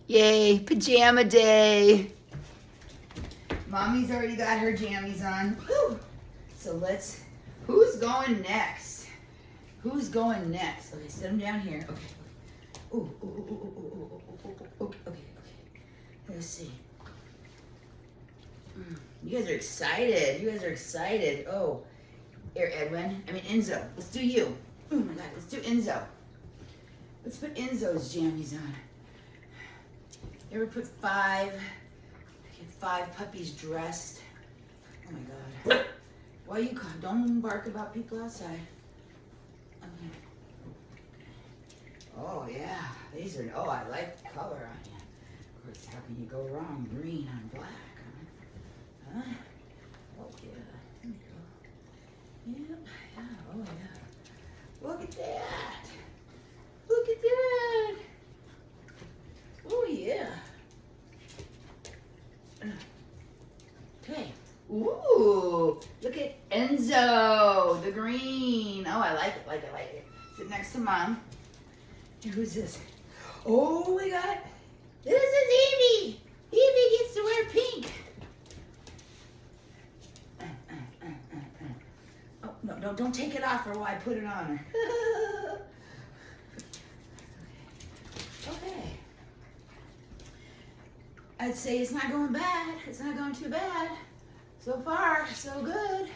Yay, pajama day. Mommy's already got her jammies on. Whew. So who's going next? Who's going next? Okay, set them down here. Okay. Ooh, ooh, ooh, ooh, ooh, ooh, ooh, ooh, okay. Let's see. You guys are excited. Oh, here, Edwin. Enzo. Let's do you. Oh my God, let's do Enzo. Let's put Enzo's jammies on. You ever put five puppies dressed? Oh my God. Why you don't bark about people outside. Okay. Oh yeah, I like the color on you. Of course, how can you go wrong? Green on black, huh? Oh yeah, there you go. Yep, yeah, oh yeah. Look at that. Oh yeah. Okay. Ooh, look at Enzo, the green. Oh, I like it. Sit next to Mom. And who's this? Oh my God. This is Evie. Evie gets to wear pink. Oh, no, don't take it off or I put it on her. Okay. I'd say it's not going bad. It's not going too bad. So far, so good.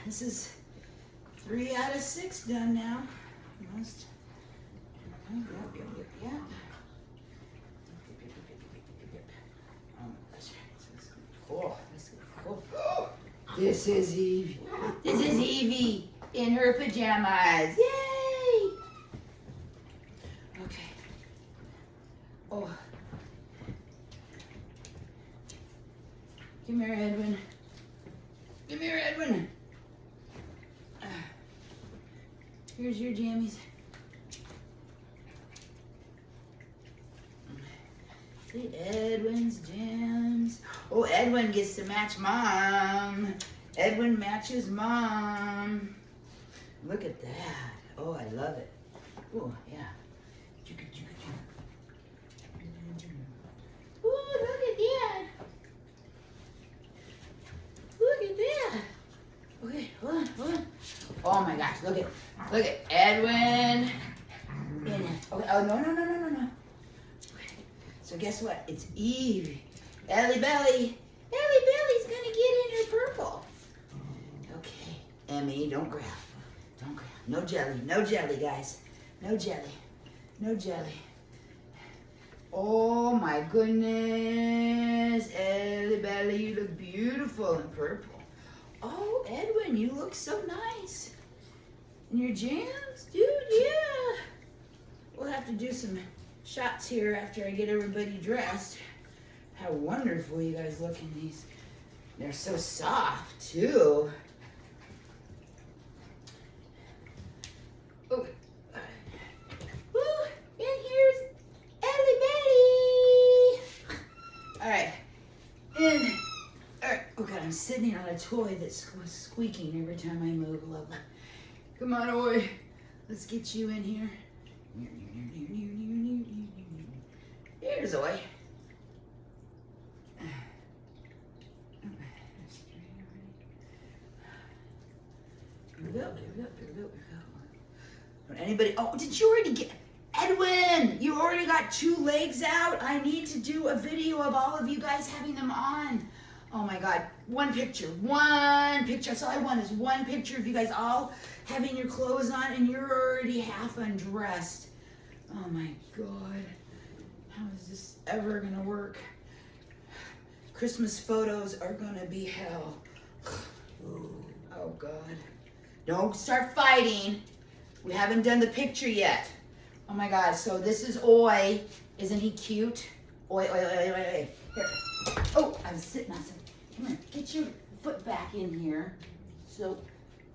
This is 3 out of 6 done now. Almost. Yep. Oh my gosh. This is cool. This is Evie. This is Evie in her pajamas. Yay! Okay. Oh. Come here, Edwin. Here's your jammies. See, Edwin's jams. Oh, Edwin gets to match Mom. Edwin matches Mom. Look at that. Oh, I love it. Oh, yeah. Oh, look at that. Okay, hold on. Oh my gosh, look at Edwin. Okay, oh, no. Okay. So guess what? It's Eve. Ellie Belly's gonna get in her purple. Okay, Emmy, don't grab. No jelly, guys. No jelly. Oh my goodness. Ellie Belly, you look beautiful in purple. Oh, Edwin, you look so nice. In your jams? Dude, yeah. We'll have to do some shots here after I get everybody dressed. How wonderful you guys look in these. They're so soft, too. Okay. Woo, and here's Ellie Betty. All right. Oh God, I'm sitting here on a toy that's squeaking every time I move. Love it. Come on, Oi. Let's get you in here. Here's Oi. Here we go. Anybody? Oh, did you already get... Edwin, you already got 2 legs out. I need to do a video of all of you guys having them on. Oh my God, one picture. That's all I want is one picture of you guys all having your clothes on and you're already half undressed. Oh my God, how is this ever gonna work? Christmas photos are gonna be hell. Oh God. Don't start fighting. We haven't done the picture yet. Oh my God, so this is Oi. Isn't he cute? Oi. Here. Oh, I was sitting on something. Come here, get your foot back in here so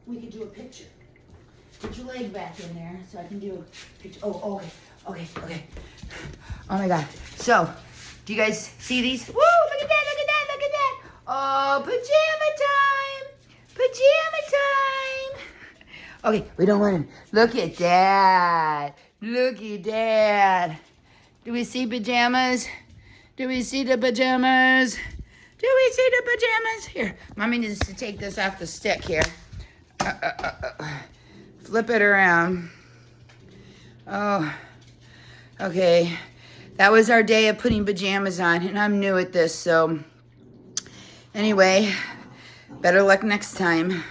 we can do a picture. Put your leg back in there so I can do a picture. Oh, okay. Oh my God. So, do you guys see these? Woo, look at that. Oh, pajama time. Okay, we don't want him. Look at that. Looky, Dad. Do we see pajamas? Do we see the pajamas? Do we see the pajamas? Here, Mommy needs to take this off the stick here. Flip it around. Oh, okay. That was our day of putting pajamas on, and I'm new at this, so anyway, better luck next time.